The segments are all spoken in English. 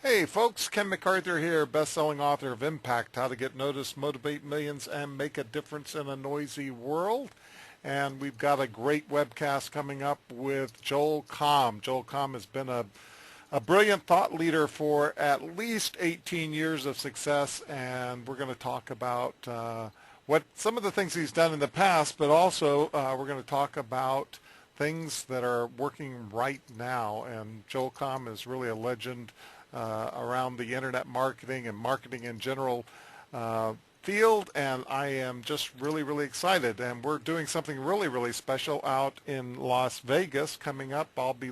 Hey folks, Ken McArthur here, best-selling author of Impact, How to Get Noticed, Motivate Millions, and Make a Difference in a Noisy World. And we've got a great webcast coming up with Joel Comm. Joel Comm has been a brilliant thought leader for at least 18 years of success, and we're going to talk about what some of the things he's done in the past, but also we're going to talk about things that are working right now. And Joel Comm is really a legend around the internet marketing and marketing in general field, and I am just really, really excited. And we're doing something really, really special out in Las Vegas coming up. I'll be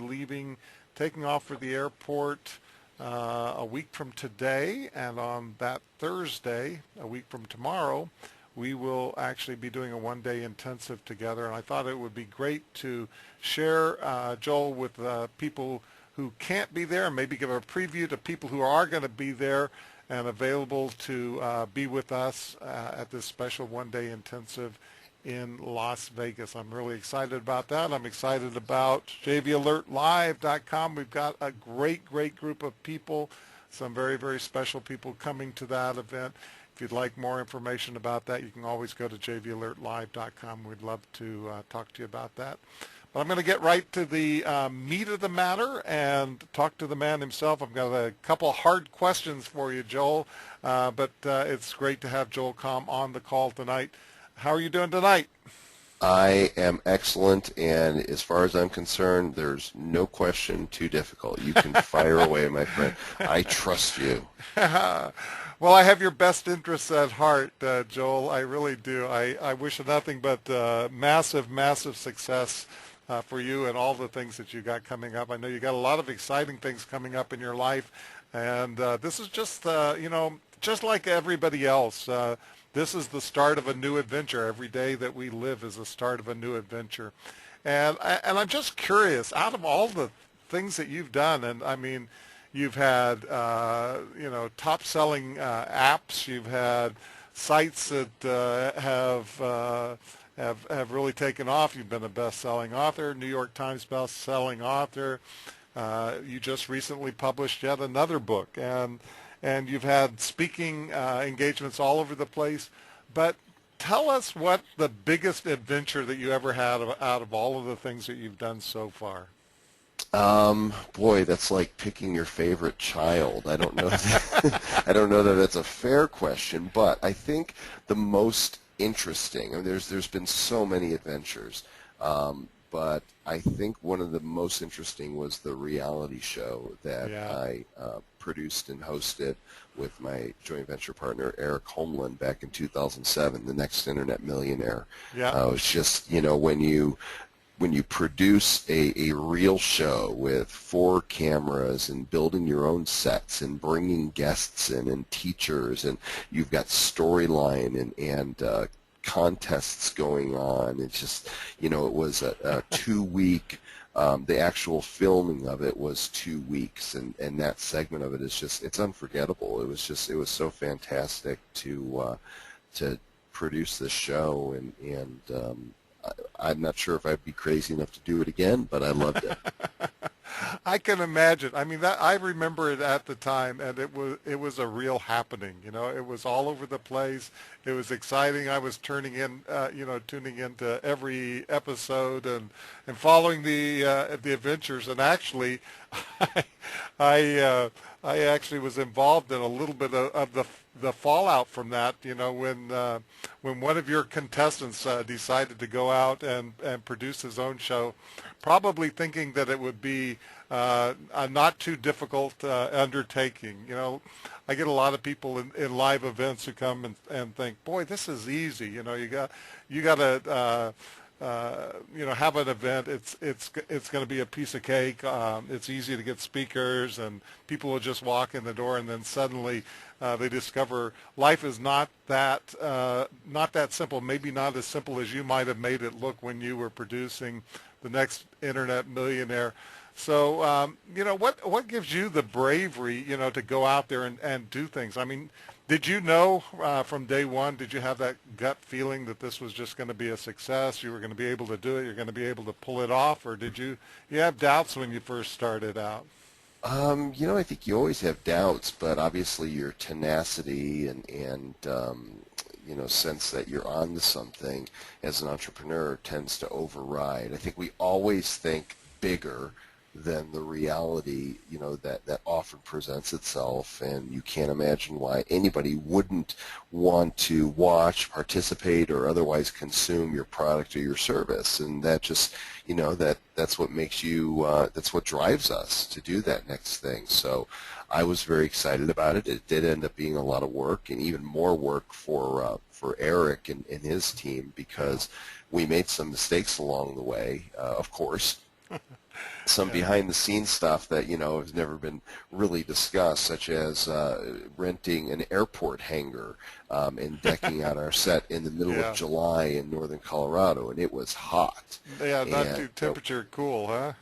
taking off for the airport a week from today, and on that Thursday, a week from tomorrow, we will actually be doing a one-day intensive together. And I thought it would be great to share Joel with people who can't be there, and maybe give a preview to people who are going to be there and available to be with us at this special one-day intensive in Las Vegas. I'm really excited about that. I'm excited about jvalertlive.com. We've got a great, great group of people, some very, very special people coming to that event. If you'd like more information about that, you can always go to jvalertlive.com. We'd love to talk to you about that. But I'm going to get right to the meat of the matter and talk to the man himself. I've got a couple hard questions for you, Joel, but it's great to have Joel Comm on the call tonight. How are you doing tonight? I am excellent, and as far as I'm concerned, there's no question too difficult. You can fire away, my friend. I trust you. Well, I have your best interests at heart, Joel. I really do. I wish nothing but massive, massive success for you and all the things that you got coming up. I know you got a lot of exciting things coming up in your life, and this is just, just like everybody else. This is the start of a new adventure. Every day that we live is the start of a new adventure. And I'm just curious, out of all the things that you've done, and I mean, you've had, top-selling apps. You've had sites that have really taken off. You've been a best-selling author, New York Times best-selling author. You just recently published yet another book, and you've had speaking engagements all over the place. But tell us what the biggest adventure that you ever had out of all of the things that you've done so far. Boy, that's like picking your favorite child. I don't know. I don't know that that's a fair question, but I think the most interesting. I mean, there's been so many adventures, but I think one of the most interesting was the reality show that Yeah. I produced and hosted with my joint venture partner Eric Homeland back in 2007, The Next Internet Millionaire. Yeah. It's just, when you produce a real show with 4 cameras and building your own sets and bringing guests in and teachers, and you've got storyline and contests going on. It's just, it was a 2-week, the actual filming of it was 2 weeks, and that segment of it is just, it's unforgettable. It was so fantastic to produce this show, and I'm not sure if I'd be crazy enough to do it again, but I loved it. I can imagine. I mean, that I remember it at the time, and it was a real happening. It was all over the place. It was exciting. I was tuning into every episode and following the adventures. And actually, I I actually was involved in a little bit of the fallout from that. When one of your contestants decided to go out and produce his own show, probably thinking that it would be a not too difficult undertaking. I get a lot of people in live events who come and think, boy, this is easy. You got to have an event. It's going to be a piece of cake. It's easy to get speakers, and people will just walk in the door, and then suddenly they discover life is not that simple. Maybe not as simple as you might have made it look when you were producing The Next Internet Millionaire. So, what gives you the bravery, to go out there and do things? I mean, did you know from day one, did you have that gut feeling that this was just going to be a success? You were going to be able to do it? You're going to be able to pull it off? Or did you have doubts when you first started out? I think you always have doubts, but obviously your tenacity and sense that you're on to something as an entrepreneur tends to override. I think we always think bigger than the reality, that often presents itself, and you can't imagine why anybody wouldn't want to watch, participate, or otherwise consume your product or your service. And that just, that's what makes you, that's what drives us to do that next thing. So I was very excited about it. It did end up being a lot of work, and even more work for Eric and his team, because we made some mistakes along the way, of course. Some Yeah. behind-the-scenes stuff that has never been really discussed, such as renting an airport hangar and decking out our set in the middle of Yeah. July in northern Colorado, and it was hot. Yeah, not And too temperature cool, huh?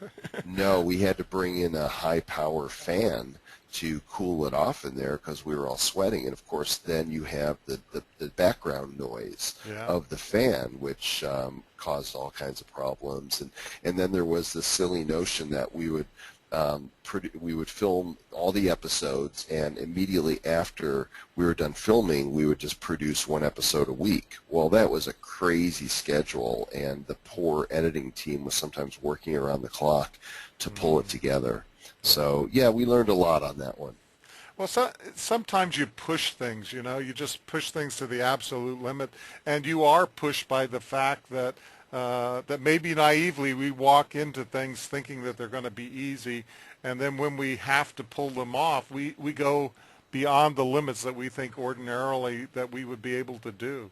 no, we had to bring in a high-power fan to cool it off in there because we were all sweating. And, of course, then you have the background noise Yeah. of the fan, which caused all kinds of problems. And then there was this silly notion that we would film all the episodes, and immediately after we were done filming, we would just produce one episode a week. Well, that was a crazy schedule, and the poor editing team was sometimes working around the clock to pull it together. So, yeah, we learned a lot on that one. Well, sometimes you push things, you just push things to the absolute limit, and you are pushed by the fact that that maybe naively we walk into things thinking that they're going to be easy, and then when we have to pull them off, we go beyond the limits that we think ordinarily that we would be able to do.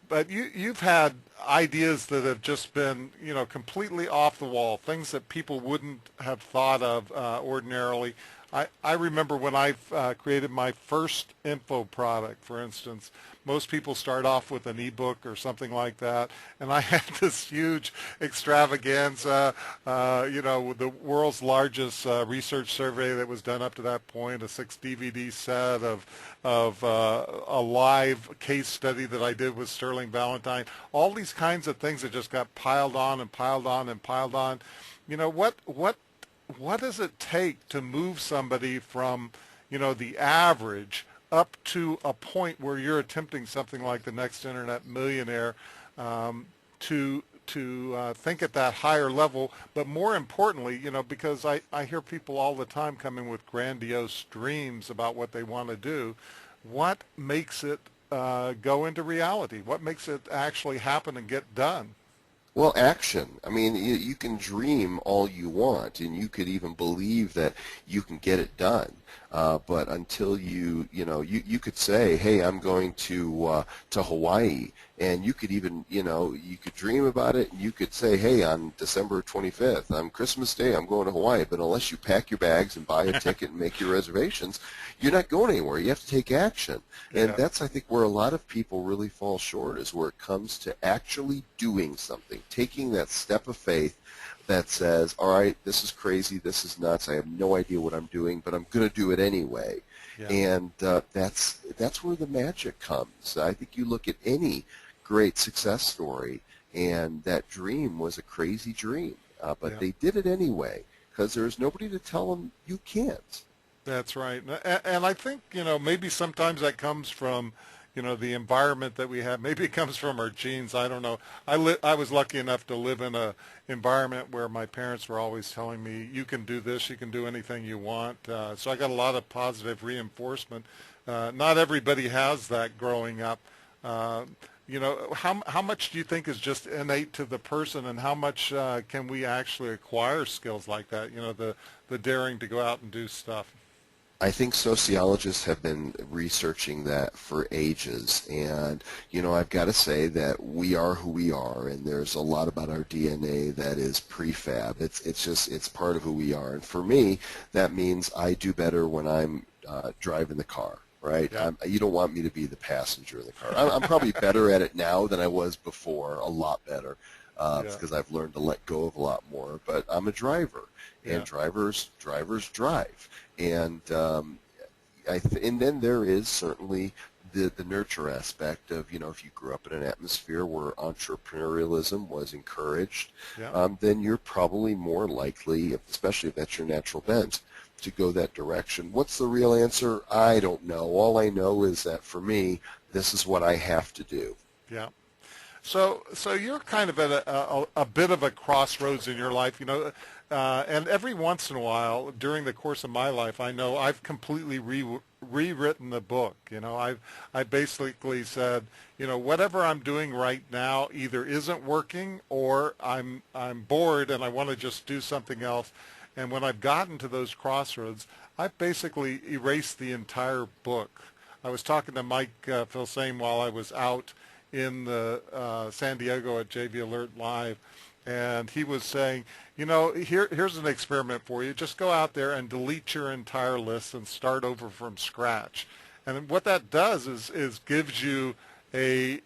But you've had ideas that have just been, completely off the wall, things that people wouldn't have thought of ordinarily. I remember when I created my first info product, for instance. Most people start off with an ebook or something like that, and I had this huge extravaganza, with the world's largest research survey that was done up to that point, a 6 DVD set of a live case study that I did with Sterling Valentine, all these kinds of things that just got piled on and piled on and piled on. What does it take to move somebody from, the average up to a point where you're attempting something like the next internet millionaire, to think at that higher level, but more importantly, because I hear people all the time coming with grandiose dreams about what they want to do. What makes it go into reality? What makes it actually happen and get done? Well, action. I mean, you can dream all you want, and you could even believe that you can get it done. But until you could say, "Hey, I'm going to Hawaii," and you could even, you could dream about it, and you could say, "Hey, on December 25th, on Christmas Day, I'm going to Hawaii." But unless you pack your bags and buy a ticket and make your reservations, you're not going anywhere. You have to take action. And Yeah. that's, I think, where a lot of people really fall short, is where it comes to actually doing something, taking that step of faith that says, all right, this is crazy, this is nuts, I have no idea what I'm doing, but I'm going to do it anyway. Yeah. And that's where the magic comes. I think you look at any great success story, and that dream was a crazy dream, but Yeah. they did it anyway because there's nobody to tell them you can't. That's right. And I think, maybe sometimes that comes from, the environment that we have. Maybe it comes from our genes. I don't know. I was lucky enough to live in a environment where my parents were always telling me, you can do this, you can do anything you want. So I got a lot of positive reinforcement. Not everybody has that growing up. How much do you think is just innate to the person, and how much can we actually acquire skills like that? The daring to go out and do stuff. I think sociologists have been researching that for ages, and I've got to say that we are who we are, and there's a lot about our DNA that is prefab. It's part of who we are, and for me, that means I do better when I'm driving the car. Right? Yeah. You don't want me to be the passenger in the car. I'm probably better at it now than I was before, a lot better, Yeah. because I've learned to let go of a lot more. But I'm a driver, and Yeah. drivers drive. And and then there is certainly the nurture aspect of, if you grew up in an atmosphere where entrepreneurialism was encouraged, Yeah. then you're probably more likely, especially if that's your natural bent, to go that direction. What's the real answer? I don't know. All I know is that for me, this is what I have to do. Yeah. So you're kind of at a bit of a crossroads in your life, and every once in a while during the course of my life, I know I've completely rewritten the book. I basically said, whatever I'm doing right now either isn't working or I'm bored and I want to just do something else. And when I've gotten to those crossroads, I've basically erased the entire book. I was talking to Mike Filsane while I was out in the San Diego at JV Alert Live, and he was saying, here's an experiment for you. Just go out there and delete your entire list and start over from scratch. And what that does is gives you a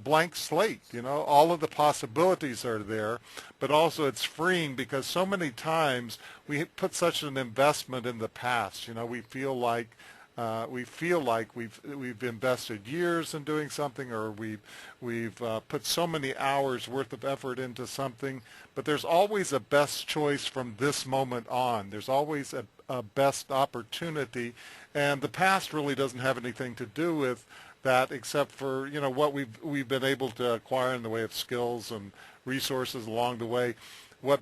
blank slate. All of the possibilities are there, but also it's freeing because so many times we put such an investment in the past. We feel like we've invested years in doing something, or we've put so many hours worth of effort into something. But there's always a best choice from this moment on. There's always a best opportunity, and the past really doesn't have anything to do with that, except for what we've been able to acquire in the way of skills and resources along the way. What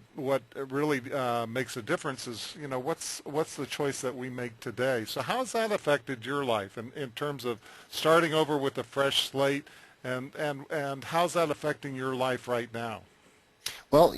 really makes a difference is what's the choice that we make today. So how's that affected your life in terms of starting over with a fresh slate, and how's that affecting your life right now? Well,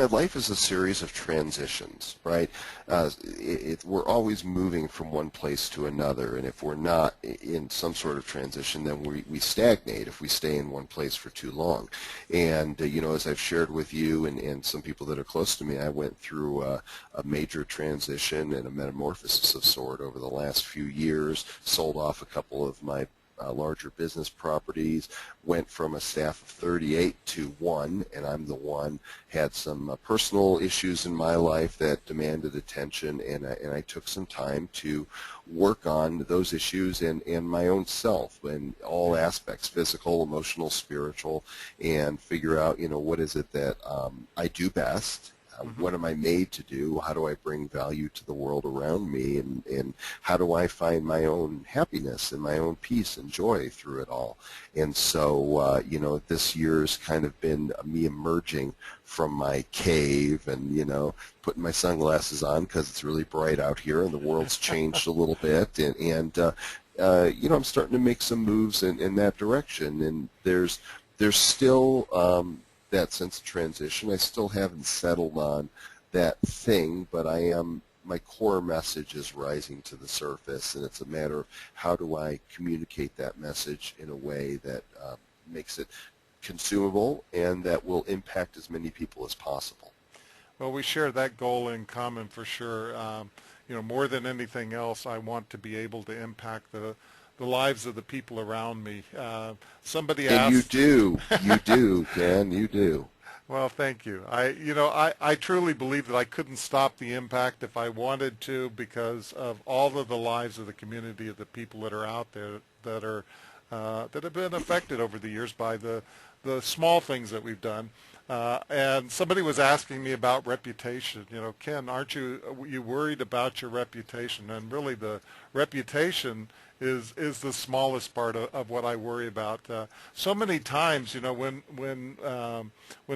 life is a series of transitions, right? We're always moving from one place to another, and if we're not in some sort of transition, then we stagnate if we stay in one place for too long. And, as I've shared with you and some people that are close to me, I went through a major transition and a metamorphosis of sort over the last few years, sold off a couple of my larger business properties, went from a staff of 38 to 1, and I'm the one, had some personal issues in my life that demanded attention, and I took some time to work on those issues and my own self in all aspects, physical, emotional, spiritual, and figure out, what is it that I do best. What am I made to do? How do I bring value to the world around me? And how do I find my own happiness and my own peace and joy through it all? And so, this year's kind of been me emerging from my cave and, putting my sunglasses on because it's really bright out here and the world's changed a little bit. And I'm starting to make some moves in that direction. And there's still that sense of transition. I still haven't settled on that thing, but my core message is rising to the surface, and it's a matter of how do I communicate that message in a way that makes it consumable and that will impact as many people as possible. Well, we share that goal in common for sure. More than anything else, I want to be able to impact the lives of the people around me. Somebody asked. And you do, Ken, you do. Well, thank you. I truly believe that I couldn't stop the impact if I wanted to, because of all of the lives of the community, of the people that are out there that have been affected over the years by the small things that we've done. And somebody was asking me about reputation. Ken, aren't you worried about your reputation? And really, the reputation is the smallest part of what I worry about. So many times, when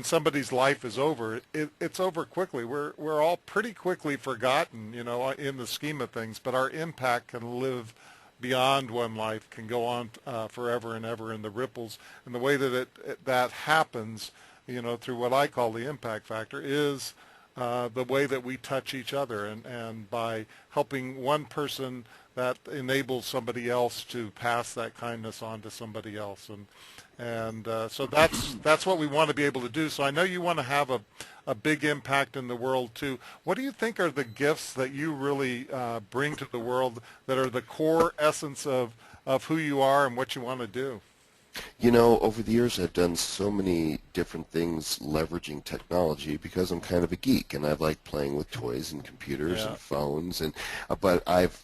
somebody's life is over, it's over quickly. We're all pretty quickly forgotten, in the scheme of things. But our impact can live beyond one life, can go on forever and ever, and the ripples and the way that that happens, through what I call the impact factor, is the way that we touch each other, and by helping one person, that enables somebody else to pass that kindness on to somebody else, and so that's what we want to be able to do. So I know you want to have a big impact in the world too. What do you think are the gifts that you really bring to the world that are the core essence of who you are and what you want to do? Over the years I've done so many different things leveraging technology because I'm kind of a geek and I like playing with toys and computers Yeah. and phones, but I've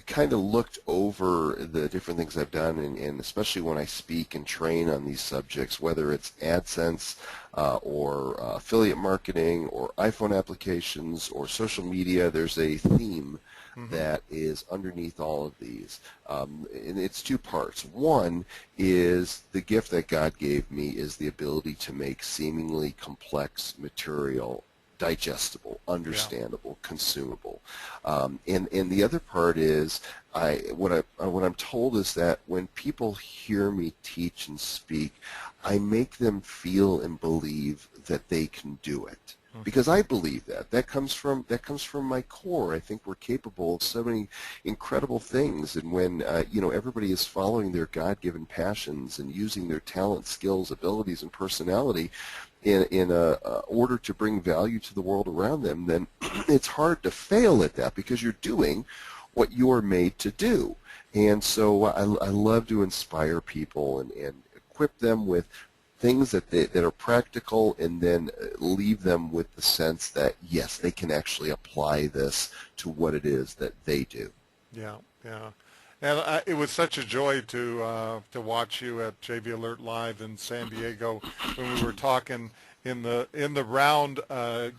kind of looked over the different things I've done, and especially when I speak and train on these subjects, whether it's AdSense or affiliate marketing or iPhone applications or social media, there's a theme that is underneath all of these. And it's two parts. One is the gift that God gave me is the ability to make seemingly complex material digestible, understandable, consumable. And the other part is what I'm told is that when people hear me teach and speak, I make them feel and believe that they can do it. Because I believe that comes from my core. I think we're capable of so many incredible things, and when everybody is following their God-given passions and using their talents, skills, abilities, and personality in order to bring value to the world around them, then it's hard to fail at that because you're doing what you are made to do. And so I love to inspire people and equip them with things that are practical, and then leave them with the sense that, yes, they can actually apply this to what it is that they do. Yeah, yeah. And it was such a joy to watch you at JV Alert Live in San Diego when we were talking in the round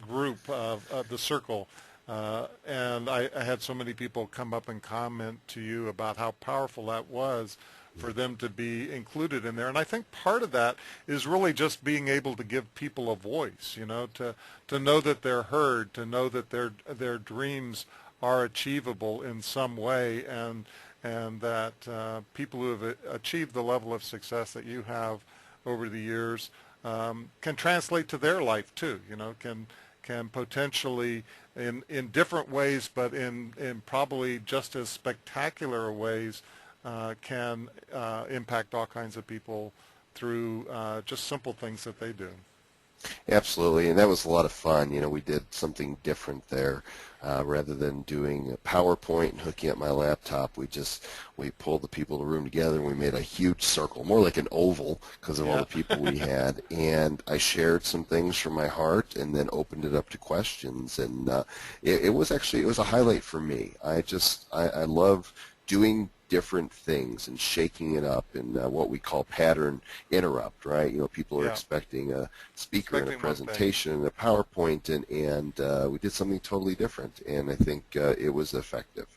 group of the circle. And I had so many people come up and comment to you about how powerful that was for them to be included in there. And I think part of that is really just being able to give people a voice, to know that they're heard, to know that their dreams are achievable in some way, and that people who have achieved the level of success that you have over the years can translate to their life too, can potentially in different ways, but in probably just as spectacular ways, can impact all kinds of people through just simple things that they do. Absolutely, and that was a lot of fun. We did something different there. Rather than doing a PowerPoint and hooking up my laptop, we pulled the people in the room together and we made a huge circle, more like an oval because of all the people we had. And I shared some things from my heart and then opened it up to questions. And it was a highlight for me. I love doing different things and shaking it up in what we call pattern interrupt, right? People are expecting a speaker and a presentation and a PowerPoint, and we did something totally different, and I think it was effective.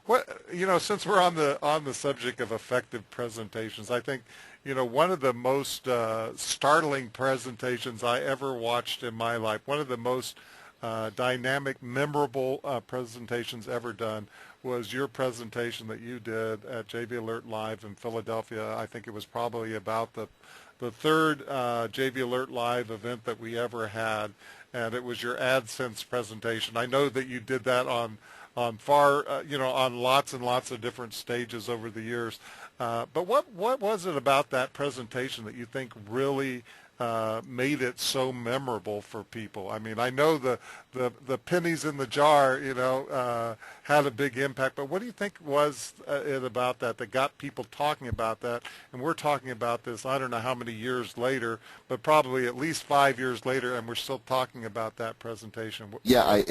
Since we're on the subject of effective presentations, I think one of the most startling presentations I ever watched in my life, one of the most dynamic, memorable presentations ever done, was your presentation that you did at JV Alert Live in Philadelphia. I think it was probably about the third JV Alert Live event that we ever had, and it was your AdSense presentation. I know that you did that on lots and lots of different stages over the years. But what was it about that presentation that you think really made it so memorable for people? I mean, I know the pennies in the jar, had a big impact, but what do you think was it about that got people talking about that? And we're talking about this, I don't know how many years later, but probably at least 5 years later, and we're still talking about that presentation. Yeah, I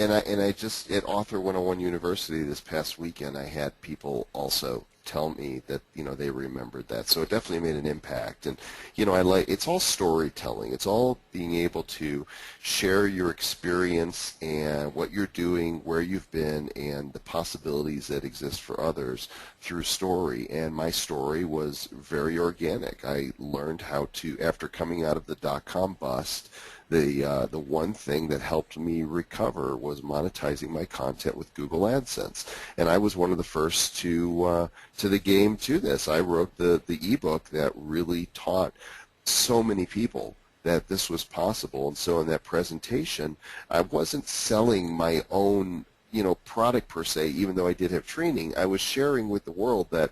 just at Author 101 University this past weekend, I had people also tell me that they remembered that, so it definitely made an impact. And it's all storytelling. It's all being able to share your experience and what you're doing, where you've been, and the possibilities that exist for others through story. And my story was very organic. I learned how to, after coming out of the .com bust, the one thing that helped me recover was monetizing my content with Google AdSense, and I was one of the first to the game to this. I wrote the ebook that really taught so many people that this was possible, and so in that presentation, I wasn't selling my own product per se, even though I did have training. I was sharing with the world that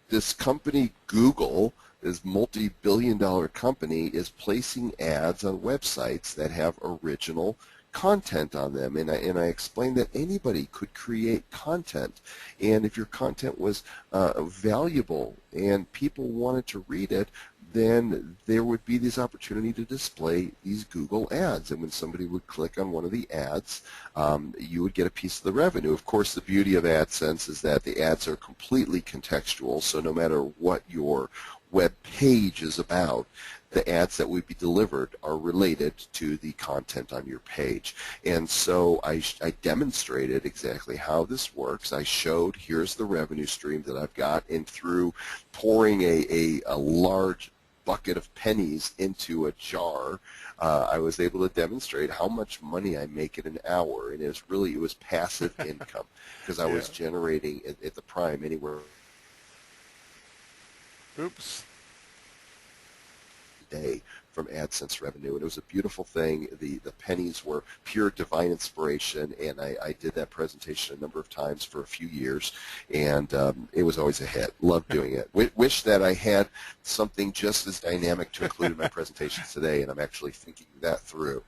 this company, Google, this multi-billion-dollar company, is placing ads on websites that have original content on them, and I explained that anybody could create content, and if your content was valuable and people wanted to read it, then there would be this opportunity to display these Google ads. And when somebody would click on one of the ads, you would get a piece of the revenue. Of course, the beauty of AdSense is that the ads are completely contextual, so no matter what your web page is about, the ads that would be delivered are related to the content on your page. And so I demonstrated exactly how this works. I showed, here's the revenue stream that I've got, and through pouring a large bucket of pennies into a jar, I was able to demonstrate how much money I make in an hour. And it was passive income, because I was generating at the prime anywhere Oops. day from AdSense revenue, and it was a beautiful thing. The pennies were pure divine inspiration, and I did that presentation a number of times for a few years, and it was always a hit. Loved doing it. Wish that I had something just as dynamic to include in my presentations today, and I'm actually thinking that through.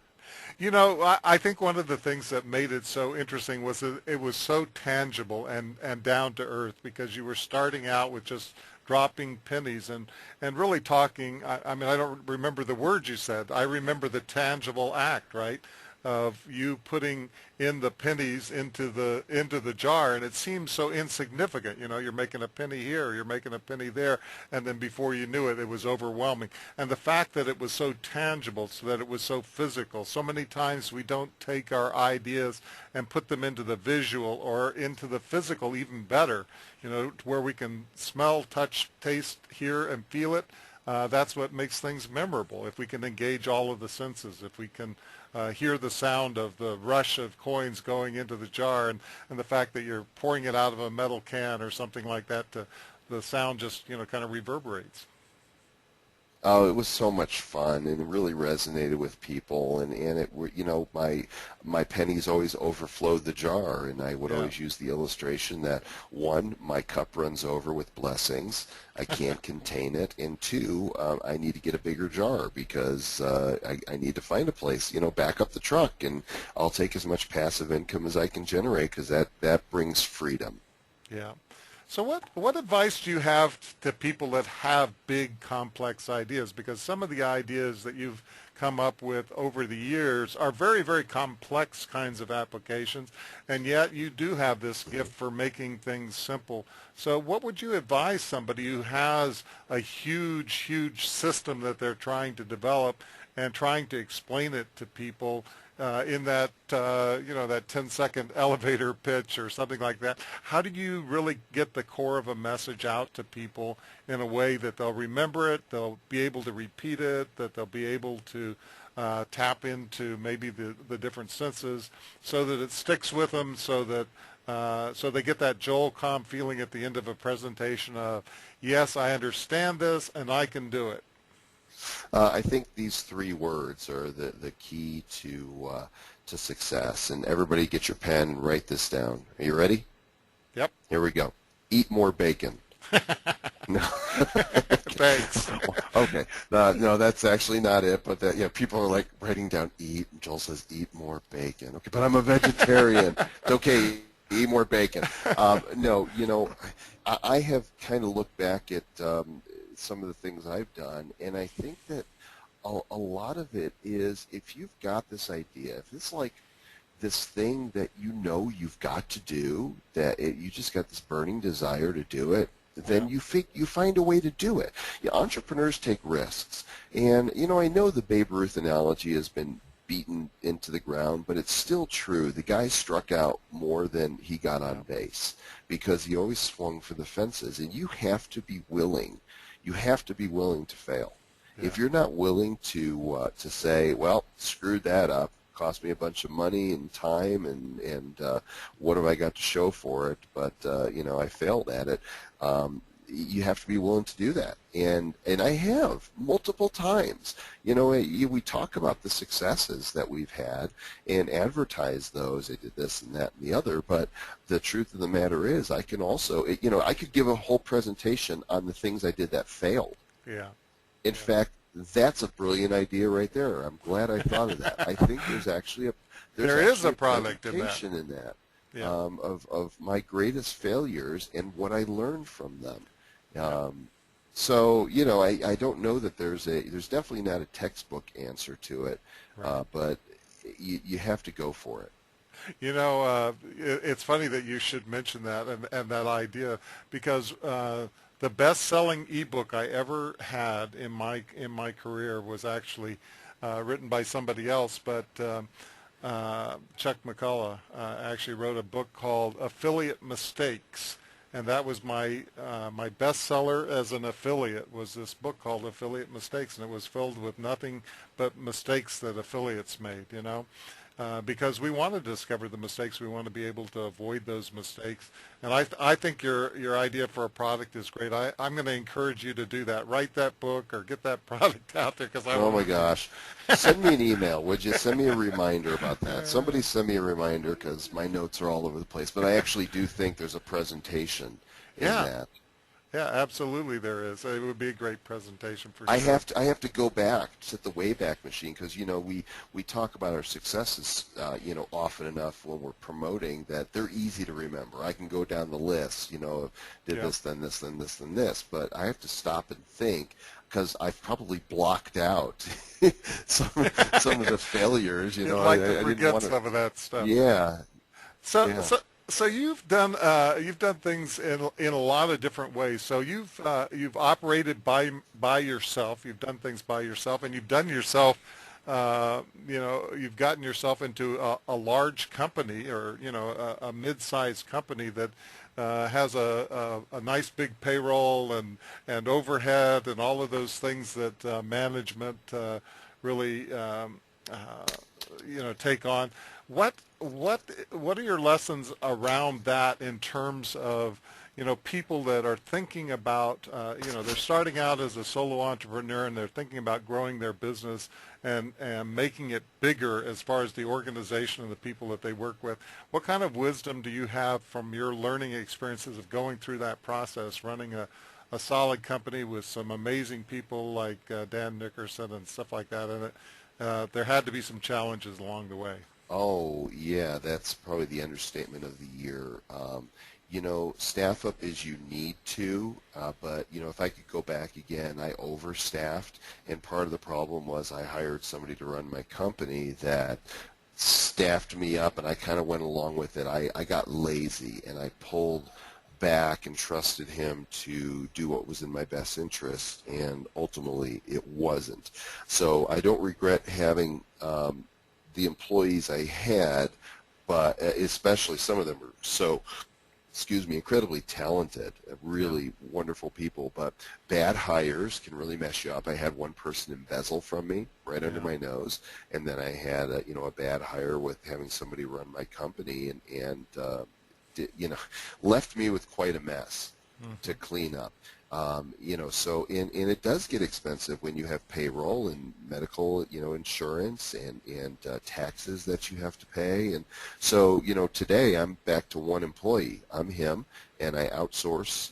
You know, I think one of the things that made it so interesting was that it was so tangible and down to earth, because you were starting out with just dropping pennies and really talking. I mean, I don't remember the words you said. I remember the tangible act, right, of you putting in the pennies into the jar, and it seems so insignificant. You know, you're making a penny here, you're making a penny there, and then before you knew it, it was overwhelming. And the fact that it was so tangible, so that it was so physical. So many times we don't take our ideas and put them into the visual or into the physical, even better, you know, to where we can smell, touch, taste, hear, and feel it. That's what makes things memorable. If we can engage all of the senses, if we can hear the sound of the rush of coins going into the jar, and the fact that you're pouring it out of a metal can or something like that, the sound just, you know, kind of reverberates. Oh, it was so much fun, and it really resonated with people, and it were, you know, my pennies always overflowed the jar, and I would always use the illustration that, one, my cup runs over with blessings, I can't contain it, and two, I need to get a bigger jar, because I need to find a place, you know, back up the truck, and I'll take as much passive income as I can generate, because that brings freedom. Yeah. So what advice do you have to people that have big, complex ideas? Because some of the ideas that you've come up with over the years are very, very complex kinds of applications, and yet you do have this gift for making things simple. So what would you advise somebody who has a huge, huge system that they're trying to develop and trying to explain it to people in that, you know, that 10-second elevator pitch or something like that? How do you really get the core of a message out to people in a way that they'll remember it, they'll be able to repeat it, that they'll be able to tap into maybe the different senses, so that it sticks with them, so that so they get that Joel Comm feeling at the end of a presentation of, yes, I understand this and I can do it? I think these three words are the key to success. And everybody get your pen and write this down. Are you ready? Yep. Here we go. Eat more bacon. No. Thanks. Okay. No, that's actually not it. But that, yeah, people are like writing down eat. And Joel says eat more bacon. Okay, but I'm a vegetarian. It's okay. Eat more bacon. No, you know, I have kind of looked back at some of the things I've done, and I think that a lot of it is, if you've got this idea, if it's like this thing that you know you've got to do, that you just got this burning desire to do it, then you find a way to do it. Yeah, entrepreneurs take risks, and you know, I know the Babe Ruth analogy has been beaten into the ground, but it's still true. The guy struck out more than he got on base, because he always swung for the fences, and you have to be willing. You have to be willing to fail. Yeah. If you're not willing to say, well, screwed that up, cost me a bunch of money and time, and what have I got to show for it? But you know, I failed at it. You have to be willing to do that, and I have multiple times. You know, we talk about the successes that we've had and advertise those. I did this and that and the other, but the truth of the matter is, I can also, you know, I could give a whole presentation on the things I did that failed. Yeah. In fact, that's a brilliant idea right there. I'm glad I thought of that. I think there's actually a product in that yeah. Of my greatest failures and what I learned from them. So, I don't know that there's definitely not a textbook answer to it, Right. but you have to go for it. It's funny that you should mention that and that idea because the best-selling ebook I ever had in my career was actually written by somebody else, but Chuck McCullough actually wrote a book called Affiliate Mistakes, and that was my bestseller as an affiliate was this book called Affiliate Mistakes, and it was filled with nothing but mistakes that affiliates made, because we want to discover the mistakes. We want to be able to avoid those mistakes. And I think your idea for a product is great. I'm going to encourage you to do that. Write that book or get that product out there because I Oh want my to read gosh. Send me an email, would you? Send me a reminder about that. it. Somebody send me a reminder because my notes are all over the place. But I actually do think there's a presentation in Yeah, that. yeah, absolutely there is. It would be a great presentation for I sure. have to go back, set the Wayback Machine, because we talk about our successes often enough when we're promoting that they're easy to remember. I can go down the list, did Yeah. this, then this, then this, then this, but I have to stop and think because I've probably blocked out some of the failures. You'd like to I didn't forget want to. some of that stuff. Yeah, So, yeah. so, so you've done things in a lot of different ways. So you've operated by yourself. You've done things by yourself, and you've done yourself. You've gotten yourself into a large company, or a mid-sized company that has a nice big payroll and overhead and all of those things that management really take on. What are your lessons around that in terms of people that are thinking about they're starting out as a solo entrepreneur and they're thinking about growing their business and making it bigger as far as the organization and the people that they work with. What kind of wisdom do you have from your learning experiences of going through that process, running a solid company with some amazing people like Dan Nickerson and stuff like that in it? There had to be some challenges along the way. Oh, yeah, that's probably the understatement of the year. Staff up as you need to, but, if I could go back again, I overstaffed, and part of the problem was I hired somebody to run my company that staffed me up, and I kind of went along with it. I got lazy, and I pulled back and trusted him to do what was in my best interest, and ultimately it wasn't. So I don't regret having the employees I had, but especially some of them are so, incredibly talented, Yeah. really wonderful people, but bad hires can really mess you up. I had one person embezzle from me right under Yeah. my nose, and then I had a bad hire with having somebody run my company and did, left me with quite a mess to Hmm. clean up. So and it does get expensive when you have payroll and medical, insurance and taxes that you have to pay. And so, today I'm back to one employee. I'm him, and I outsource,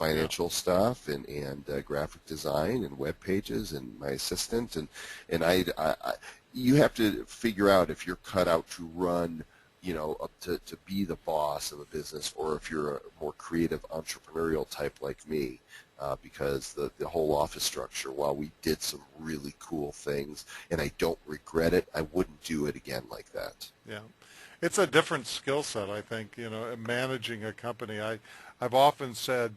Yeah. financial stuff and graphic design and web pages and my assistant. And you have to figure out if you're cut out to run up to be the boss of a business, or if you're a more creative entrepreneurial type like me, because the whole office structure, while we did some really cool things, and I don't regret it, I wouldn't do it again like that. Yeah. It's a different skill set, I think, in managing a company. I've often said,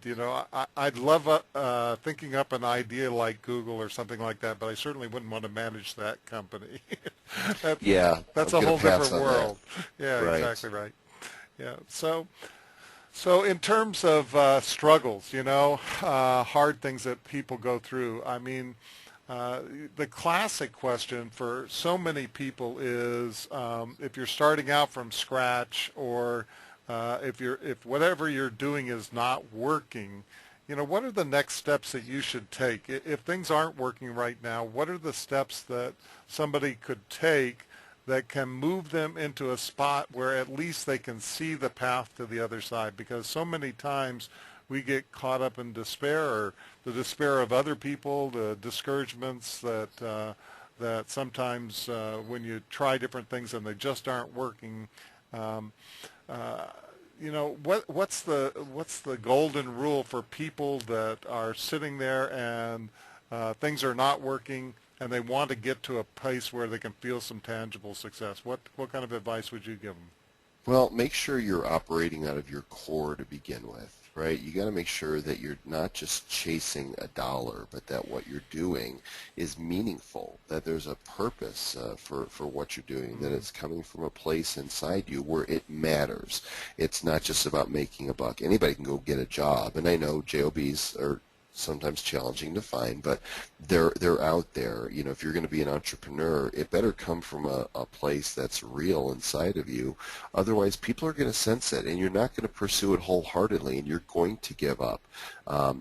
I'd love thinking up an idea like Google or something like that, but I certainly wouldn't want to manage that company. That, Yeah, that's I'm a going whole to pass different on that. world. Yeah, Right. exactly right. Yeah. So in terms of struggles, hard things that people go through, I mean, uh, the classic question for so many people is if you're starting out from scratch or if whatever you're doing is not working, what are the next steps that you should take? If things aren't working right now, what are the steps that somebody could take that can move them into a spot where at least they can see the path to the other side? Because so many times we get caught up in despair, or the despair of other people, the discouragements that sometimes when you try different things and they just aren't working, um, uh, what's the golden rule for people that are sitting there and things are not working and they want to get to a place where they can feel some tangible success? What kind of advice would you give them? Well, make sure you're operating out of your core to begin with, right? You got to make sure that you're not just chasing a dollar, but that what you're doing is meaningful, that there's a purpose for what you're doing, that Mm, it's coming from a place inside you where it matters. It's not just about making a buck. Anybody can go get a job, and I know jobs are sometimes challenging to find, but they're out there. You know, if you're going to be an entrepreneur, it better come from a place that's real inside of you. Otherwise, people are going to sense it, and you're not going to pursue it wholeheartedly, and you're going to give up.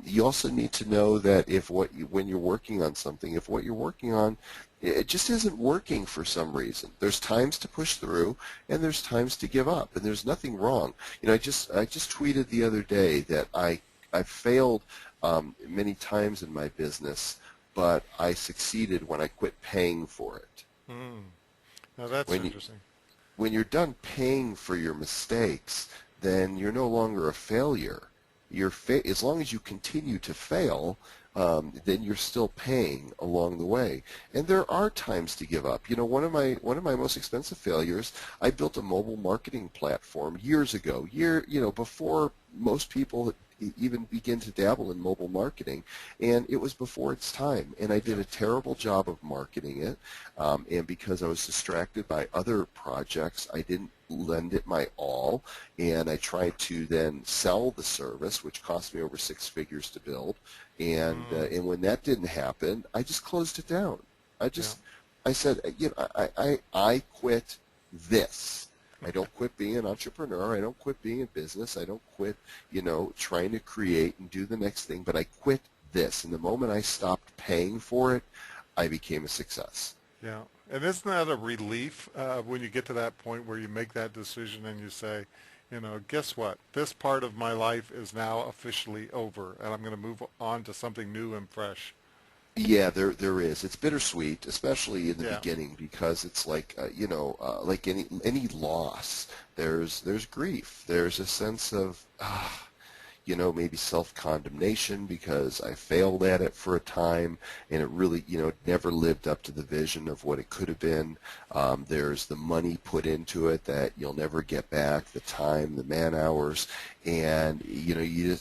You also need to know that when you're working on something, if what you're working on it just isn't working for some reason. There's times to push through, and there's times to give up, and there's nothing wrong. You know, I just tweeted the other day that I failed many times in my business, but I succeeded when I quit paying for it. mm. Now that's When you, interesting. when you're done paying for your mistakes, then you're no longer a failure. As long as you continue to fail, then you're still paying along the way. And there are times to give up. You know, one of my most expensive failures, I built a mobile marketing platform years ago, before most people even begin to dabble in mobile marketing, and it was before its time, and I did Yeah. a terrible job of marketing it, and because I was distracted by other projects, I didn't lend it my all, and I tried to then sell the service, which cost me over six figures to build, Mm, and when that didn't happen, I just closed it down. yeah. I said, I quit this. I don't quit being an entrepreneur. I don't quit being in business. I don't quit, trying to create and do the next thing, but I quit this. And the moment I stopped paying for it, I became a success. Yeah. And isn't that a relief when you get to that point where you make that decision and you say, guess what? This part of my life is now officially over, and I'm going to move on to something new and fresh. Yeah, there is. It's bittersweet, especially in the Yeah. beginning, because it's like like any loss. There's grief. There's a sense of maybe self-condemnation because I failed at it for a time and it really, never lived up to the vision of what it could have been. There's the money put into it that you'll never get back, the time, the man hours, and you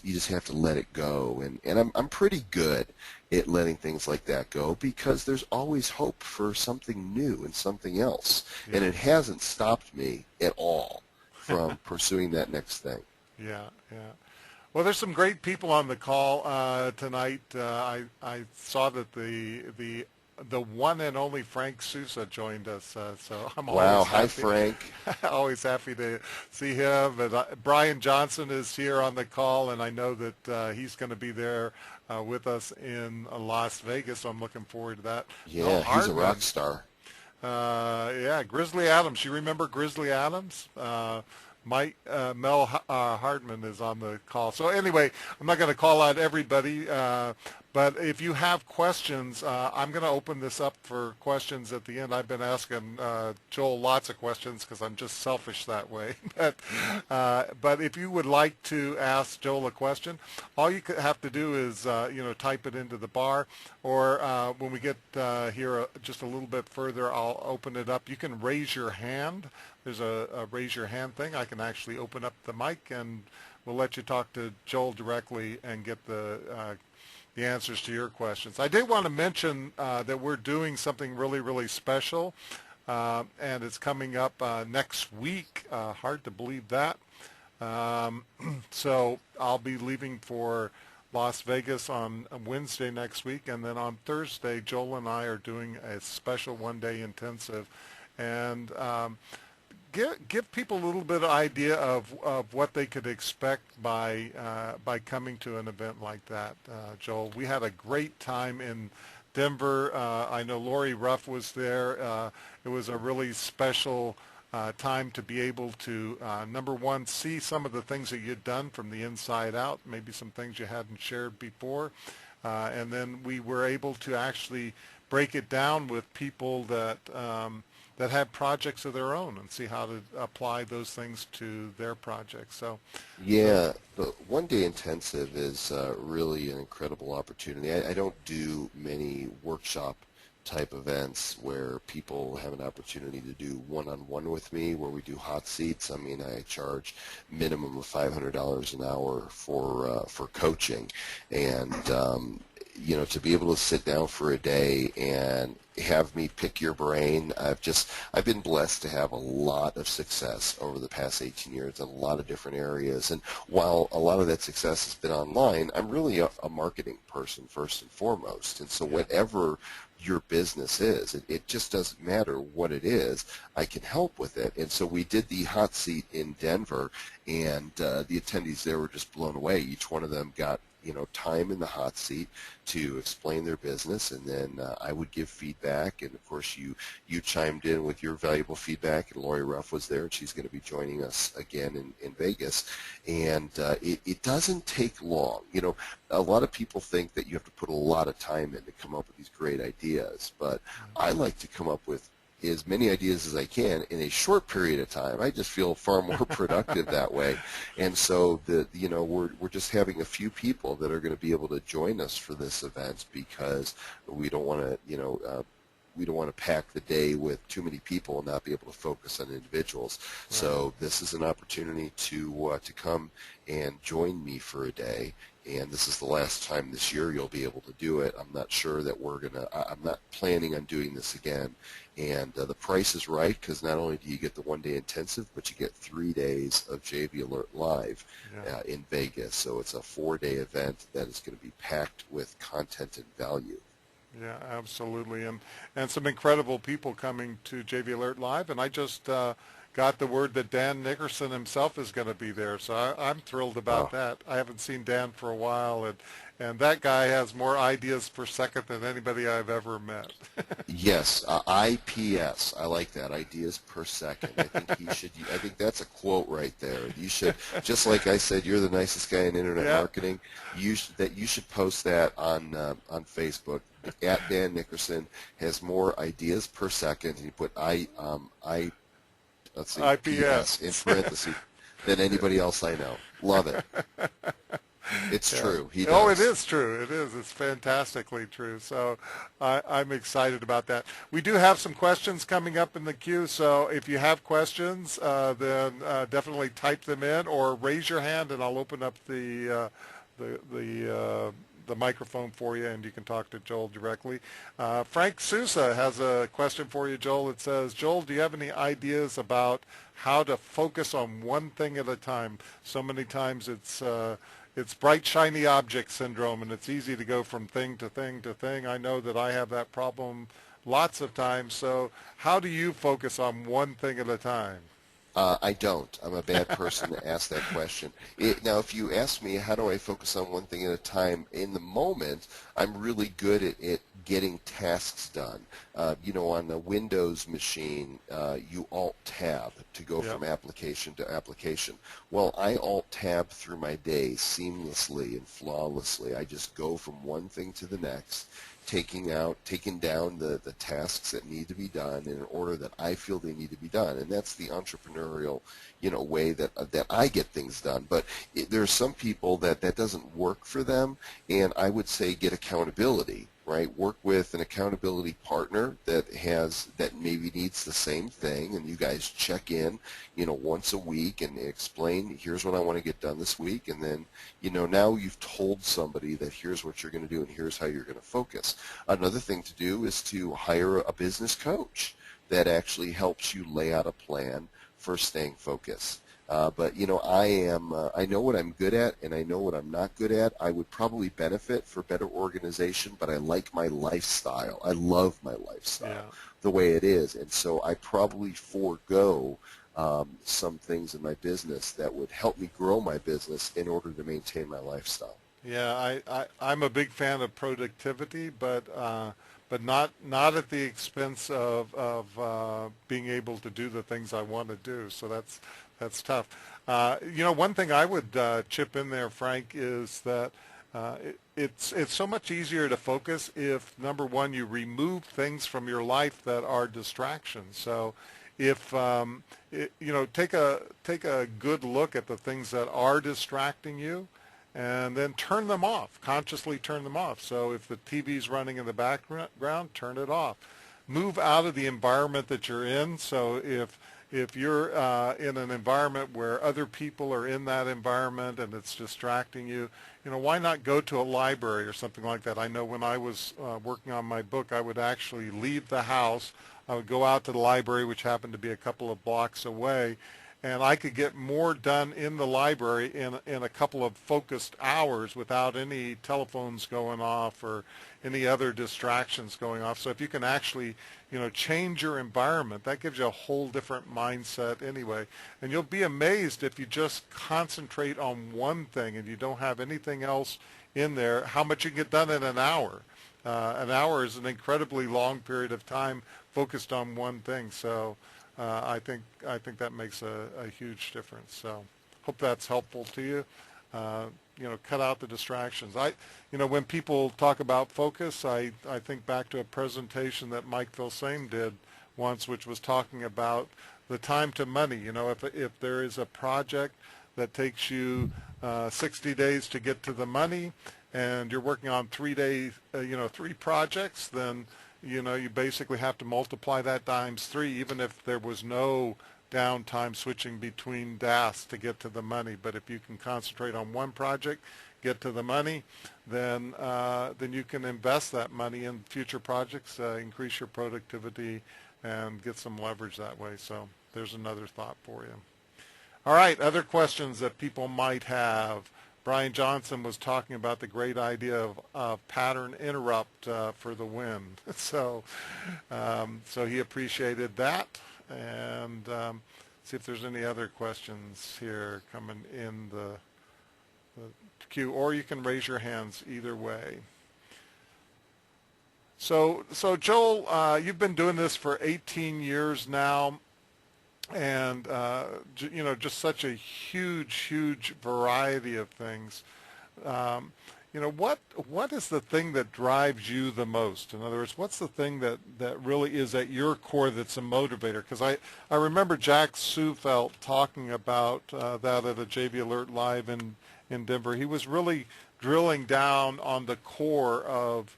just have to let it go. And I'm pretty good at letting things like that go because there's always hope for something new and something else, and Yeah. it hasn't stopped me at all from pursuing that next thing. Yeah. Yeah. Well, there's some great people on the call tonight. I saw that the one and only Frank Sousa joined us, so I'm Wow. always Hi, happy Frank. always happy to see him. And Brian Johnson is here on the call, and I know that he's going to be there with us in Las Vegas. So I'm looking forward to that. Mel Yeah, he's a rock Hardman, star. yeah, Grizzly Adams. You remember Grizzly Adams? Mel Hardman is on the call. So anyway, I'm not going to call out everybody, but if you have questions, I'm going to open this up for questions at the end. I've been asking Joel lots of questions because I'm just selfish that way. But if you would like to ask Joel a question, all you have to do is type it into the bar, or when we get here just a little bit further, I'll open it up. You can raise your hand. There's a raise your hand thing. I can actually open up the mic and we'll let you talk to Joel directly and get the answers to your questions. I did want to mention that we're doing something really, really special, and it's coming up next week. Hard to believe that. Um, so I'll be leaving for Las Vegas on Wednesday next week, and then on Thursday, Joel and I are doing a special one-day intensive, and give people a little bit of idea of what they could expect by coming to an event like that. Joel, we had a great time in Denver. I know Lori Ruff was there. It was a really special time to be able to, number one, see some of the things that you'd done from the inside out, maybe some things you hadn't shared before. And then we were able to actually break it down with people that that have projects of their own and see how to apply those things to their projects. So Yeah, the one-day intensive is really an incredible opportunity. I don't do many workshop type events where people have an opportunity to do one-on-one with me, where we do hot seats. I mean, I charge minimum of $500 an hour for coaching, and to be able to sit down for a day and have me pick your brain. I've been blessed to have a lot of success over the past 18 years in a lot of different areas. And while a lot of that success has been online, I'm really a marketing person first and foremost. And so whatever your business is, it just doesn't matter what it is, I can help with it. And so we did the hot seat in Denver, and the attendees there were just blown away. Each one of them got time in the hot seat to explain their business, and then I would give feedback, and of course you chimed in with your valuable feedback, and Lori Ruff was there, and she's going to be joining us again in Vegas, and it doesn't take long. A lot of people think that you have to put a lot of time in to come up with these great ideas, but I like to come up with as many ideas as I can in a short period of time. I just feel far more productive that way. And so we're just having a few people that are going to be able to join us for this event, because we don't want to pack the day with too many people and not be able to focus on individuals. Right. So this is an opportunity to come and join me for a day. And this is the last time this year you'll be able to do it. I'm not sure that I'm not planning on doing this again. And the price is right, because not only do you get the one-day intensive, but you get 3 days of JV Alert Live in Vegas. So it's a 4-day event that is going to be packed with content and value. Yeah, absolutely. And some incredible people coming to JV Alert Live. And I just got the word that Dan Nickerson himself is going to be there. So I'm thrilled about that. I haven't seen Dan for a while, and that guy has more ideas per second than anybody I've ever met. Yes, IPS. I like that. Ideas per second. I think that's a quote right there. You should, just like I said, you're the nicest guy in internet marketing. You should post that on Facebook. At Dan Nickerson has more ideas per second. And you put let's see, IPS PS in parentheses than anybody else I know. Love it. It's true. He does. Oh, it is true. It is. It's fantastically true. So I'm excited about that. We do have some questions coming up in the queue. So if you have questions, then definitely type them in or raise your hand, and I'll open up the microphone for you, and you can talk to Joel directly. Frank Sousa has a question for you, Joel. It says, Joel, do you have any ideas about how to focus on one thing at a time? So many times it's bright, shiny object syndrome, and it's easy to go from thing to thing to thing. I know that I have that problem lots of times. So how do you focus on one thing at a time? I don't. I'm a bad person to ask that question. Now, if you ask me how do I focus on one thing at a time, in the moment, I'm really good at getting tasks done. On the Windows machine, you Alt-Tab to go from application to application. Well, I Alt-Tab through my day seamlessly and flawlessly. I just go from one thing to the next, taking down the tasks that need to be done in an order that I feel they need to be done, and that's the entrepreneurial way that I get things done. But there are some people that doesn't work for them, and I would say get accountability. Right, work with an accountability partner that maybe needs the same thing, and you guys check in, once a week and explain, here's what I want to get done this week, and then, now you've told somebody that here's what you're going to do and here's how you're going to focus. Another thing to do is to hire a business coach that actually helps you lay out a plan for staying focused. But I know what I'm good at, and I know what I'm not good at. I would probably benefit for better organization, but I like my lifestyle. I love my lifestyle the way it is, and so I probably forego some things in my business that would help me grow my business in order to maintain my lifestyle. Yeah, I'm a big fan of productivity, but not at the expense of being able to do the things I want to do. So that's tough. One thing I would chip in there, Frank, is that It's so much easier to focus if, number one, you remove things from your life that are distractions. So if take a good look at the things that are distracting you, and then turn them off. Consciously turn them off. So if the TV's running in the background, turn it off. Move out of the environment that you're in. So if you're in an environment where other people are in that environment and it's distracting you, why not go to a library or something like that? I know when I was working on my book, I would actually leave the house. I would go out to the library, which happened to be a couple of blocks away, and I could get more done in the library in a couple of focused hours without any telephones going off or any other distractions going off. So if you can actually, change your environment, that gives you a whole different mindset anyway. And you'll be amazed if you just concentrate on one thing and you don't have anything else in there, how much you can get done in an hour. An hour is an incredibly long period of time focused on one thing. So I think that makes a huge difference. So hope that's helpful to you. Cut out the distractions. When people talk about focus, I think back to a presentation that Mike Vilsain did once, which was talking about the time to money. If there is a project that takes you 60 days to get to the money, and you're working on 3 days, 3 projects, then you basically have to multiply that times 3, even if there was no downtime switching between tasks to get to the money. But if you can concentrate on one project, get to the money, then you can invest that money in future projects, increase your productivity, and get some leverage that way. So there's another thought for you. All right, other questions that people might have. Brian Johnson was talking about the great idea of pattern interrupt for the win. So he appreciated that. And see if there's any other questions here coming in the queue, or you can raise your hands either way. So Joel, you've been doing this for 18 years now, and just such a huge variety of things. What is the thing that drives you the most? In other words, what's the thing that really is at your core that's a motivator? Because I remember Jack Sufelt talking about that at a JV Alert Live in Denver. He was really drilling down on the core of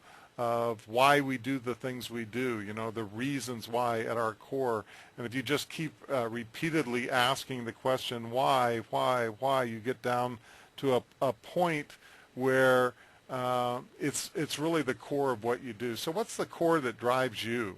why we do the things we do, the reasons why at our core. And if you just keep repeatedly asking the question, why, you get down to a point where it's really the core of what you do. So what's the core that drives you?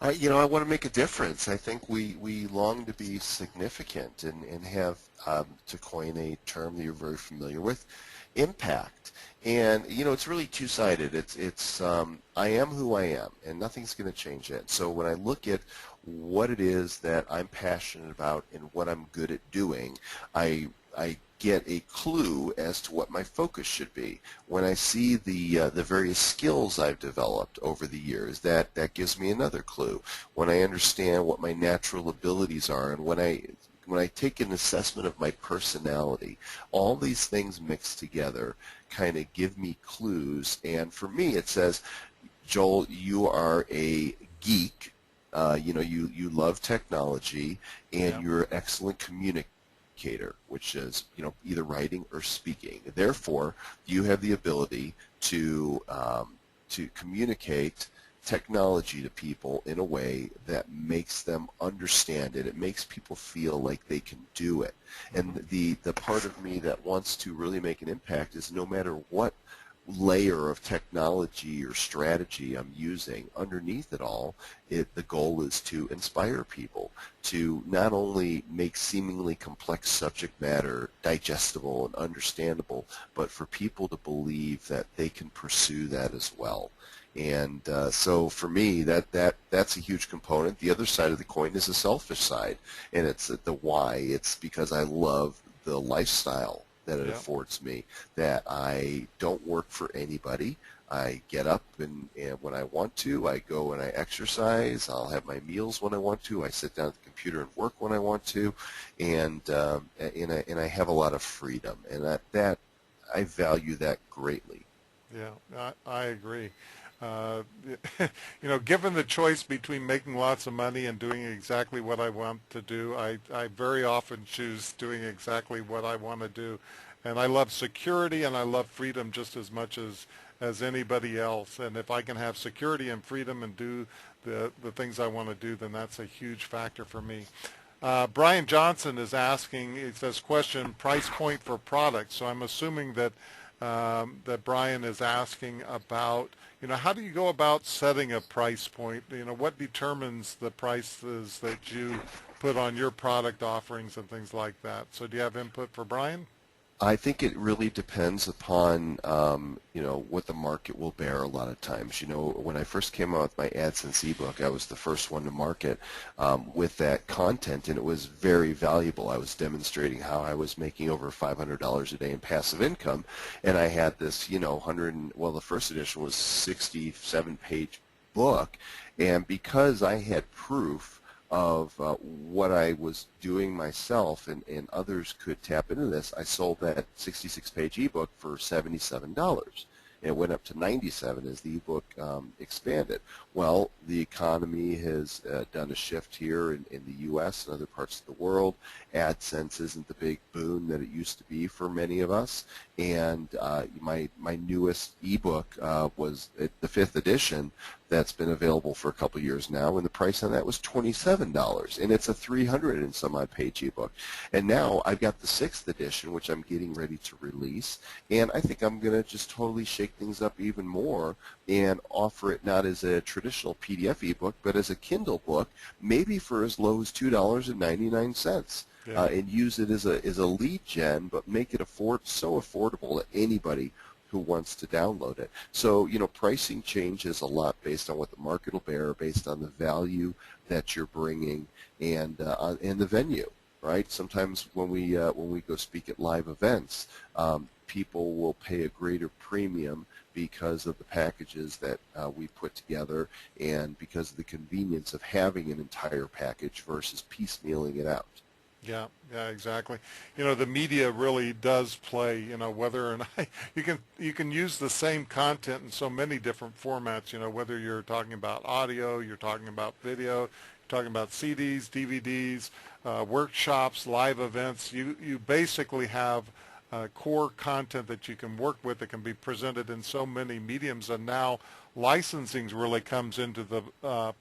I want to make a difference. I think we long to be significant and have, to coin a term that you're very familiar with, impact. And it's really two-sided. It's I am who I am, and nothing's going to change that. So when I look at what it is that I'm passionate about and what I'm good at doing, I get a clue as to what my focus should be. When I see the various skills I've developed over the years, that gives me another clue. When I understand what my natural abilities are, and when I take an assessment of my personality, all these things mixed together kind of give me clues. And for me, it says, Joel, you are a geek. You love technology, and Yeah. you're an excellent communicator, which is either writing or speaking. Therefore, you have the ability to communicate technology to people in a way that makes them understand it. It makes people feel like they can do it. And the part of me that wants to really make an impact is, no matter what layer of technology or strategy I'm using, underneath it all, the goal is to inspire people to not only make seemingly complex subject matter digestible and understandable, but for people to believe that they can pursue that as well. And so for me, that's a huge component. The other side of the coin is the selfish side, and it's the why. It's because I love the lifestyle that it affords me, that I don't work for anybody. I get up and when I want to, I go and I exercise. I'll have my meals when I want to. I sit down at the computer and work when I want to, and I have a lot of freedom. And that I value that greatly. Yeah, I agree. Uh, given the choice between making lots of money and doing exactly what I want to do, I very often choose doing exactly what I want to do. And I love security and I love freedom just as much as anybody else. And if I can have security and freedom and do the things I want to do, then that's a huge factor for me. Brian Johnson is asking, it says, question, price point for products. So I'm assuming that Brian is asking about, how do you go about setting a price point? What determines the prices that you put on your product offerings and things like that? So do you have input for Brian? I think it really depends upon what the market will bear a lot of times. When I first came out with my AdSense ebook, I was the first one to market with that content, and it was very valuable. I was demonstrating how I was making over $500 a day in passive income, and I had this, the first edition was 67-page book, and because I had proof of what I was doing myself and others could tap into this, I sold that 66-page ebook for $77. And it went up to 97 as the ebook expanded. Well, the economy has done a shift here in the U.S. and other parts of the world. AdSense isn't the big boon that it used to be for many of us. And my newest ebook was the 5th edition that's been available for a couple years now, and the price on that was $27, and it's a 300 and some odd page ebook. And now I've got the 6th edition, which I'm getting ready to release, and I think I'm going to just totally shake things up even more and offer it not as a traditional PDF ebook, but as a Kindle book, maybe for as low as $2.99. Yeah. And use it as a lead gen, but make it so affordable to anybody who wants to download it. So, pricing changes a lot based on what the market will bear, based on the value that you're bringing, and the venue, right? Sometimes when we go speak at live events, people will pay a greater premium because of the packages that we put together and because of the convenience of having an entire package versus piecemealing it out. Yeah, exactly. The media really does play, whether or not you can use the same content in so many different formats, whether you're talking about audio, you're talking about video, you're talking about CDs, DVDs, workshops, live events. You basically have core content that you can work with that can be presented in so many mediums, and now licensing really comes into the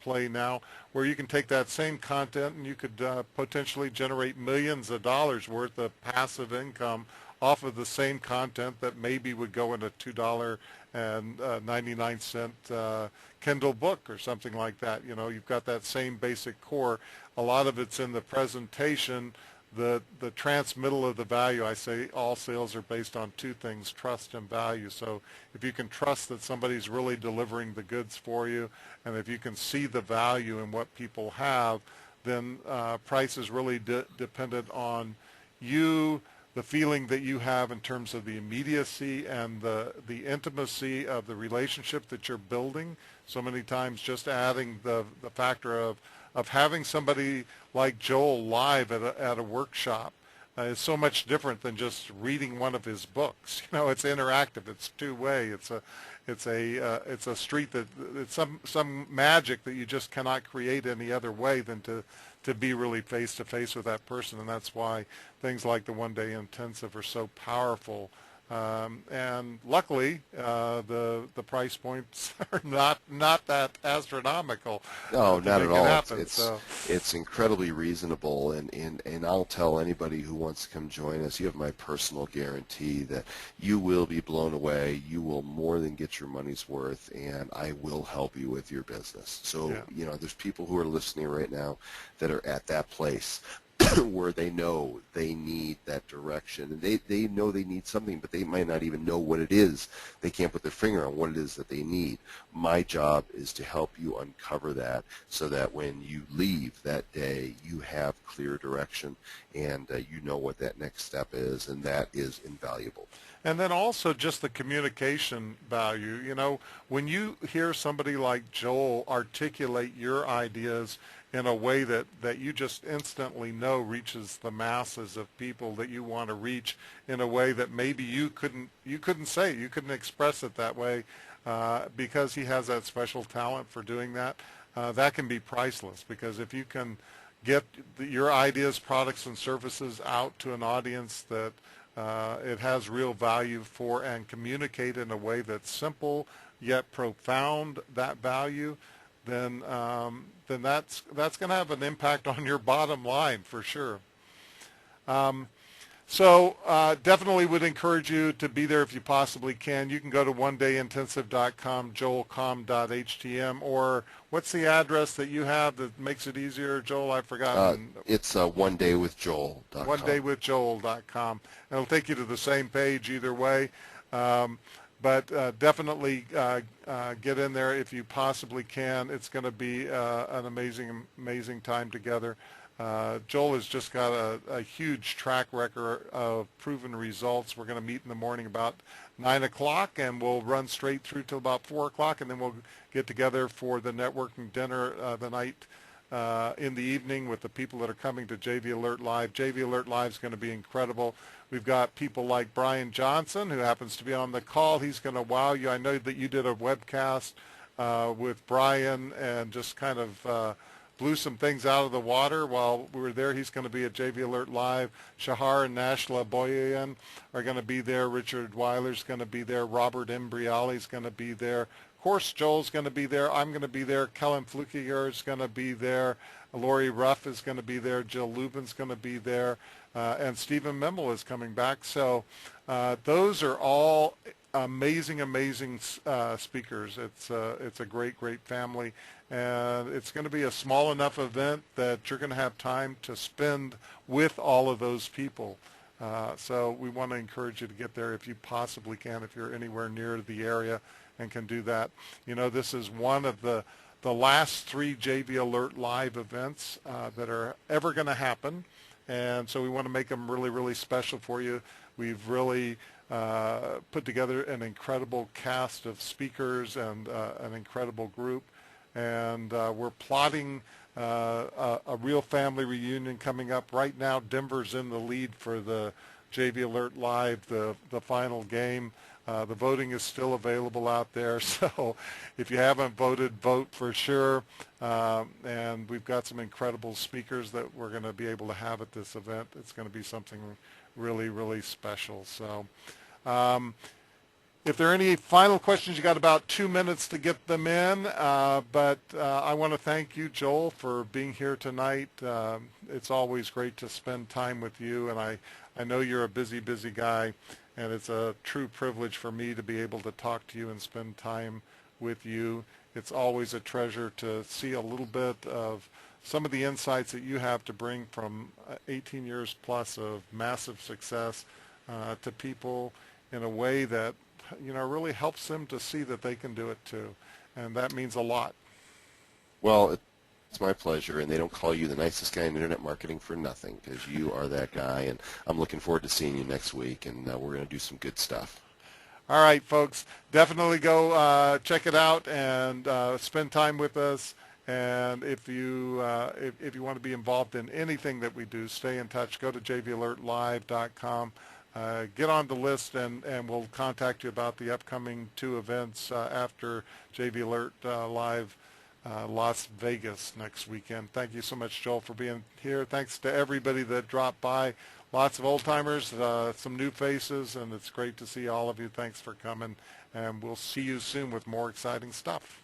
play now, where you can take that same content and you could potentially generate millions of dollars worth of passive income off of the same content that maybe would go in a $2.99 Kindle book or something like that. You've got that same basic core. A lot of it's in the presentation, the transmittal of the value. I say all sales are based on two things, trust and value. So if you can trust that somebody's really delivering the goods for you, and if you can see the value in what people have, then price is really dependent on you, the feeling that you have in terms of the immediacy and the intimacy of the relationship that you're building. So many times just adding the factor of having somebody like Joel live at a workshop is so much different than just reading one of his books. It's interactive. It's two-way. It's a street that it's some magic that you just cannot create any other way than to be really face to face with that person, and that's why things like the one-day intensive are so powerful. And luckily, the price points are not that astronomical No, to not make at it all. happen. It's So it's incredibly reasonable, and I'll tell anybody who wants to come join us, you have my personal guarantee that you will be blown away. You will more than get your money's worth, and I will help you with your business. So, yeah, there's people who are listening right now that are at that place where they know they need that direction, and they know they need something, but they might not even know what it is. They can't put their finger on what it is that they need. My job is to help you uncover that so that when you leave that day, you have clear direction and you know what that next step is, and that is invaluable. and then also just the communication value. When you hear somebody like Joel articulate your ideas in a way that you just instantly know reaches the masses of people that you want to reach in a way that maybe you couldn't say, you couldn't express it that way, because he has that special talent for doing that. That can be priceless, because if you can get your ideas, products, and services out to an audience that it has real value for, and communicate in a way that's simple yet profound, that value, then that's going to have an impact on your bottom line for sure. So definitely would encourage you to be there if you possibly can. You can go to onedayintensive.com, joelcomm.htm, or what's the address that you have that makes it easier, Joel? I've forgotten. It's onedaywithjoel.com. OnedayWithJoel.com. It'll take you to the same page either way. But definitely get in there if you possibly can. It's going to be an amazing time together. Joel has just got a huge track record of proven results. We're going to meet in the morning about 9 o'clock, and we'll run straight through till about 4 o'clock, and then we'll get together for the networking dinner the night in the evening with the people that are coming to JV Alert Live. JV Alert Live is going to be incredible. We've got people like Brian Johnson, who happens to be on the call. He's going to wow you. I know that you did a webcast with Brian and just kind of blew some things out of the water while we were there. He's going to be at JV Alert Live. Shahar and Nashla Boyan are going to be there. Richard Weiler's going to be there. Robert Imbriali's going to be there. Of course, Joel's going to be there. I'm going to be there. Kellen Flukiger is going to be there. Lori Ruff is going to be there. Jill Lubin's going to be there. And Stephen Memmel is coming back. So those are all amazing speakers. It's a great family, and it's going to be a small enough event that you're going to have time to spend with all of those people. So we want to encourage you to get there if you possibly can, if you're anywhere near the area and can do that. You know, this is one of the last 3 JV Alert Live events that are ever going to happen, and so we want to make them really special for you. We've really put together an incredible cast of speakers and an incredible group, and we're plotting a real family reunion coming up. Right now, Denver's in the lead for the JV Alert Live, the final game. The voting is still available out there, so if you haven't voted, vote for sure. And we've got some incredible speakers that we're going to be able to have at this event. It's going to be something really special. So if there are any final questions, you got about 2 minutes to get them in. But I want to thank you, Joel, for being here tonight. It's always great to spend time with you, and I know you're a busy guy, and it's a true privilege for me to be able to talk to you and spend time with you. It's always a treasure to see a little bit of some of the insights that you have to bring from 18 years plus of massive success to people in a way that, you know, really helps them to see that they can do it too. And that means a lot. Well, it's my pleasure, and they don't call you the nicest guy in internet marketing for nothing, because you are that guy, and I'm looking forward to seeing you next week, and we're going to do some good stuff. All right, folks, definitely go check it out and spend time with us. And if you want to be involved in anything that we do, stay in touch. Go to jvalertlive.com. Get on the list, and we'll contact you about the upcoming 2 events after JV Alert Live Las Vegas next weekend. Thank you so much, Joel, for being here. Thanks to everybody that dropped by. Lots of old-timers, some new faces, and it's great to see all of you. Thanks for coming, and we'll see you soon with more exciting stuff.